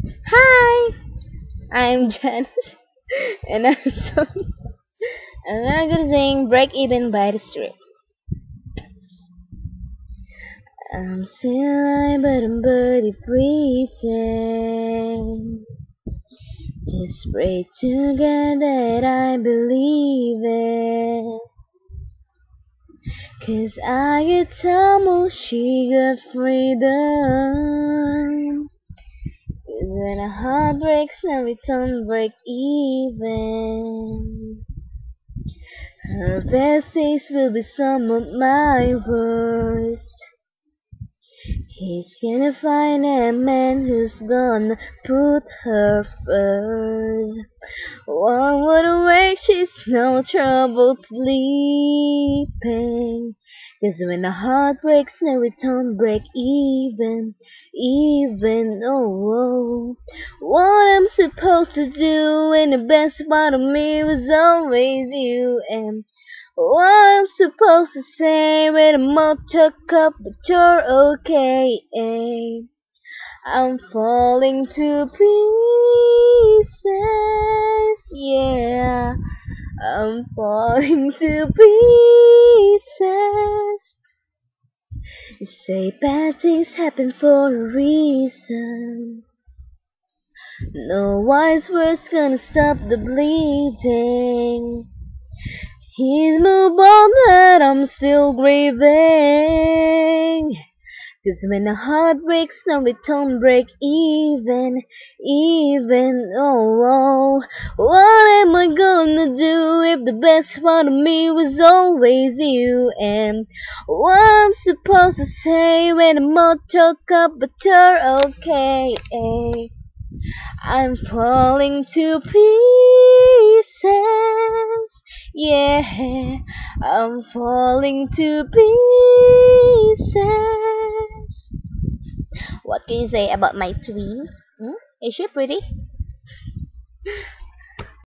Hi, I'm Janice, and I'm sorry. I'm not gonna sing "Break Even" by the Strip. I'm still alive, but I'm barely breathing. Just pray to God that I believe it. 'Cause I get tumble, she got freedom. 'Cause when a heart breaks, now it don't break even. Her best days will be some of my worst. He's gonna find a man who's gonna put her first. One word away, she's no trouble sleeping. 'Cause when a heart breaks, no, it don't break even. Oh. What I'm supposed to do when the best part of me was always you, and what I'm supposed to say when I'm all took up, but you're okay. I'm falling to pieces, yeah. I'm falling to pieces. You say bad things happen for a reason. No wise words gonna stop the bleeding. He's moved on, but I'm still grieving. 'Cause when a heart breaks, now it don't break even. Oh. What am I gonna do if the best part of me was always you? And what I'm supposed to say when I'm all choked up, but you're okay. I'm falling to pieces, yeah. I'm falling to pieces. What can you say about my twin? Is she pretty?